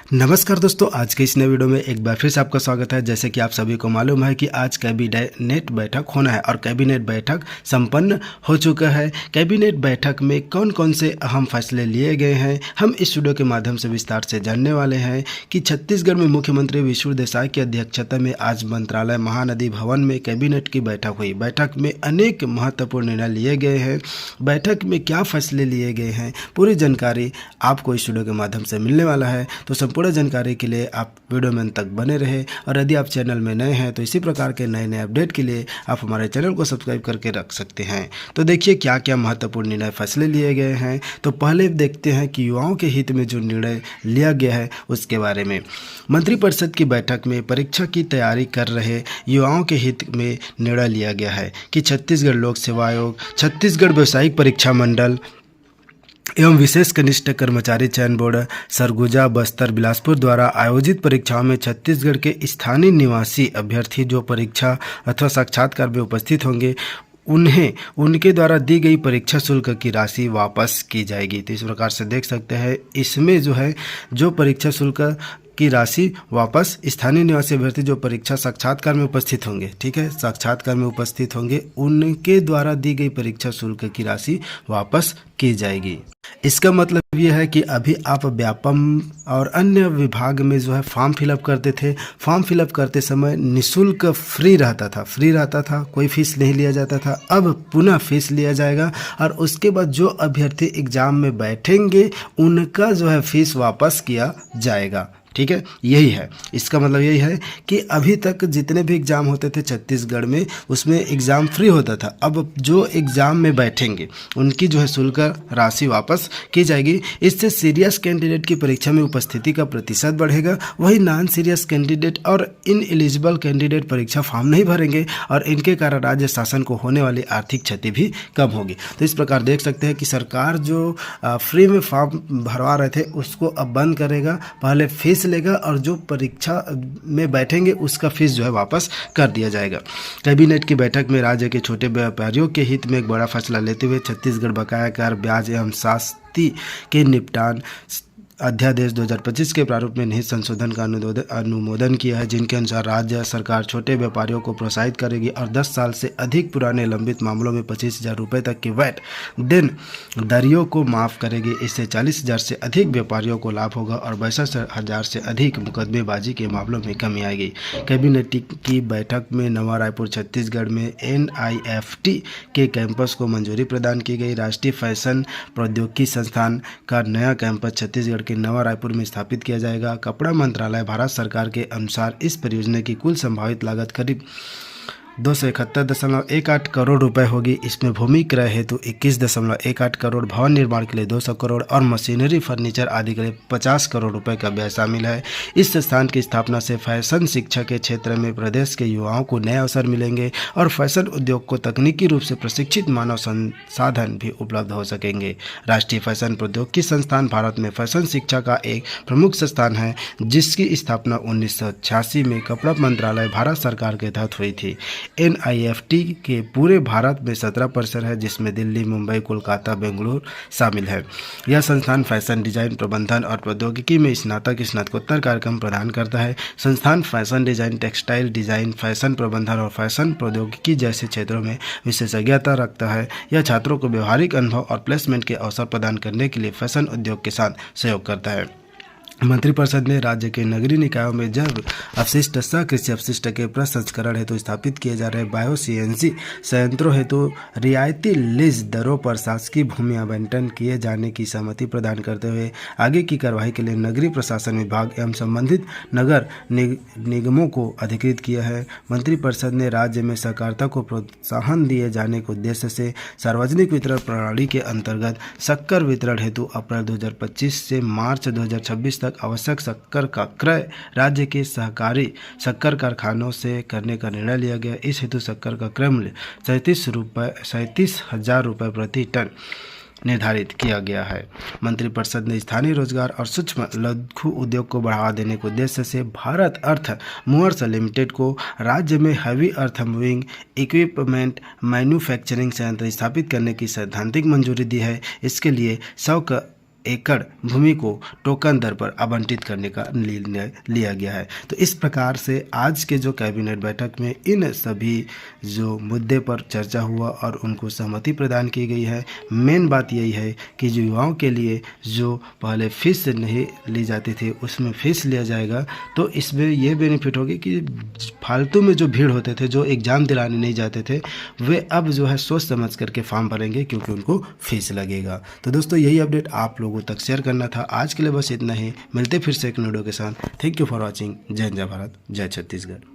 नमस्कार दोस्तों, आज के इस नए वीडियो में एक बार फिर से आपका स्वागत है। जैसे कि आप सभी को मालूम है कि आज कैबिनेट बैठक होना है और कैबिनेट बैठक संपन्न हो चुका है। कैबिनेट बैठक में कौन कौन से अहम फैसले लिए गए हैं, हम इस वीडियो के माध्यम से विस्तार से जानने वाले हैं कि छत्तीसगढ़ में मुख्यमंत्री विष्णु देसाई की अध्यक्षता में आज मंत्रालय महानदी भवन में कैबिनेट की बैठक हुई। बैठक में अनेक महत्वपूर्ण निर्णय लिए गए हैं। बैठक में क्या फैसले लिए गए हैं, पूरी जानकारी आपको इस वीडियो के माध्यम से मिलने वाला है। तो संपूर्ण जानकारी के लिए आप वीडियो में अंत तक बने रहे और यदि आप चैनल में नए हैं तो इसी प्रकार के नए नए अपडेट के लिए आप हमारे चैनल को सब्सक्राइब करके रख सकते हैं। तो देखिए क्या क्या महत्वपूर्ण निर्णय फैसले लिए गए हैं। तो पहले देखते हैं कि युवाओं के हित में जो निर्णय लिया गया है उसके बारे में। मंत्रिपरिषद की बैठक में परीक्षा की तैयारी कर रहे युवाओं के हित में निर्णय लिया गया है कि छत्तीसगढ़ लोक सेवा आयोग, छत्तीसगढ़ व्यावसायिक परीक्षा मंडल एवं विशेष कनिष्ठ कर्मचारी चयन बोर्ड, सरगुजा, बस्तर, बिलासपुर द्वारा आयोजित परीक्षाओं में छत्तीसगढ़ के स्थानीय निवासी अभ्यर्थी जो परीक्षा अथवा साक्षात्कार में उपस्थित होंगे उन्हें उनके द्वारा दी गई परीक्षा शुल्क की राशि वापस की जाएगी। तो इस प्रकार से देख सकते हैं इसमें जो परीक्षा शुल्क की राशि वापस स्थानीय निवासी अभ्यर्थी जो परीक्षा साक्षात्कार में उपस्थित होंगे, ठीक है, साक्षात्कार में उपस्थित होंगे, उनके द्वारा दी गई परीक्षा शुल्क की राशि वापस की जाएगी। इसका मतलब यह है कि अभी आप व्यापम और अन्य विभाग में फॉर्म फिलअप करते थे। फॉर्म फिलअप करते समय निःशुल्क फ्री रहता था, कोई फीस नहीं लिया जाता था। अब पुनः फीस लिया जाएगा और उसके बाद जो अभ्यर्थी एग्जाम में बैठेंगे उनका फीस वापस किया जाएगा। ठीक है, यही है। इसका मतलब यही है कि अभी तक जितने भी एग्ज़ाम होते थे छत्तीसगढ़ में उसमें एग्ज़ाम फ्री होता था। अब जो एग्ज़ाम में बैठेंगे उनकी शुल्क राशि वापस की जाएगी। इससे सीरियस कैंडिडेट की परीक्षा में उपस्थिति का प्रतिशत बढ़ेगा। वही नॉन सीरियस कैंडिडेट और इन एलिजिबल कैंडिडेट परीक्षा फॉर्म नहीं भरेंगे और इनके कारण राज्य शासन को होने वाली आर्थिक क्षति भी कम होगी। तो इस प्रकार देख सकते हैं कि सरकार जो फ्री में फॉर्म भरवा रहे थे उसको अब बंद करेगा। पहले फीस लेगा और जो परीक्षा में बैठेंगे उसका फीस वापस कर दिया जाएगा। कैबिनेट की बैठक में राज्य के छोटे व्यापारियों के हित में एक बड़ा फैसला लेते हुए छत्तीसगढ़ बकाया कर, ब्याज एवं शास्ति के निपटान अध्यादेश 2025 के प्रारूप में निहित संशोधन का अनुमोदन किया है, जिनके अनुसार राज्य सरकार छोटे व्यापारियों को प्रोत्साहित करेगी और 10 साल से अधिक पुराने लंबित मामलों में 25,000 रुपये तक की वैट दरियों को माफ़ करेगी। इससे 40,000 से अधिक व्यापारियों को लाभ होगा और 62,000 से अधिक मुकदमेबाजी के मामलों में कमी आएगी। कैबिनेट की बैठक में नवा रायपुर छत्तीसगढ़ में NIFT के कैंपस को मंजूरी प्रदान की गई। राष्ट्रीय फैशन प्रौद्योगिकी संस्थान का नया कैंपस छत्तीसगढ़ के नवा रायपुर में स्थापित किया जाएगा। कपड़ा मंत्रालय भारत सरकार के अनुसार इस परियोजना की कुल संभावित लागत करीब 271.18 करोड़ रुपए होगी। इसमें भूमि क्रय हेतु 21.18 करोड़, भवन निर्माण के लिए 200 करोड़ और मशीनरी फर्नीचर आदि के लिए 50 करोड़ रुपए का व्यय शामिल है। इस संस्थान की स्थापना से फैशन शिक्षा के क्षेत्र में प्रदेश के युवाओं को नए अवसर मिलेंगे और फैशन उद्योग को तकनीकी रूप से प्रशिक्षित मानव संसाधन भी उपलब्ध हो सकेंगे। राष्ट्रीय फैशन प्रौद्योगिकी संस्थान भारत में फैशन शिक्षा का एक प्रमुख संस्थान है, जिसकी स्थापना 1986 में कपड़ा मंत्रालय भारत सरकार के तहत हुई थी। NIFT के पूरे भारत में 17 परिसर है, जिसमें दिल्ली, मुंबई, कोलकाता, बेंगलुरु शामिल है। यह संस्थान फैशन डिजाइन, प्रबंधन और प्रौद्योगिकी में स्नातकोत्तर कार्यक्रम प्रदान करता है। संस्थान fashion design, textile design, fashion प्रबंधन और फैशन प्रौद्योगिकी जैसे क्षेत्रों में विशेषज्ञता रखता है। यह छात्रों को व्यवहारिक अनुभव और प्लेसमेंट के अवसर प्रदान करने के लिए फैशन उद्योग के साथ सहयोग करता है। मंत्रिपरिषद ने राज्य के नगरीय निकायों में जैव अपशिष्ट, कृषि अपशिष्ट के प्रसंस्करण हेतु स्थापित किए जा रहे बायो CNG संयंत्रों हेतु रियायती लीज दरों पर शासकीय भूमि आवंटन किए जाने की सहमति प्रदान करते हुए आगे की कार्यवाही के लिए नगरीय प्रशासन विभाग एवं संबंधित नगर निगमों को अधिकृत किया है। मंत्रिपरिषद ने राज्य में सहकारिता को प्रोत्साहन दिए जाने के उद्देश्य से सार्वजनिक वितरण प्रणाली के अंतर्गत शक्कर वितरण हेतु अप्रैल 2025 से मार्च 2026 तक आवश्यक शक्कर का क्रय राज्य के सहकारी शक्कर कारखानों से करने का निर्णय लिया गया। इस हेतु शक्कर का क्रय मूल्य 37,000 रुपये प्रति टन निर्धारित किया गया है। मंत्रिपरिषद ने स्थानीय रोजगार और सूक्ष्म लघु उद्योग को बढ़ावा देने के उद्देश्य से भारत अर्थ मूवर्स लिमिटेड को राज्य में heavy earth moving equipment manufacturing संयंत्र स्थापित करने की सैद्धांतिक मंजूरी दी है। इसके लिए 100 एकड़ भूमि को टोकन दर पर आवंटित करने का निर्णय लिया गया है। तो इस प्रकार से आज के जो कैबिनेट बैठक में इन सभी जो मुद्दे पर चर्चा हुआ और उनको सहमति प्रदान की गई है। मेन बात यही है कि जो युवाओं के लिए जो पहले फीस नहीं ली जाती थी उसमें फीस लिया जाएगा, तो इसमें ये बेनिफिट होगी कि फालतू में जो भीड़ होते थे, जो एग्ज़ाम दिलाने नहीं जाते थे, वे अब जो है सोच समझ करके फॉर्म भरेंगे क्योंकि उनको फीस लगेगा। तो दोस्तों यही अपडेट आप लोगों तक शेयर करना था। आज के लिए बस इतना ही, मिलते फिर से एक वीडियो के साथ। Thank you for watching. जय हिंद, जय भारत, जय छत्तीसगढ़।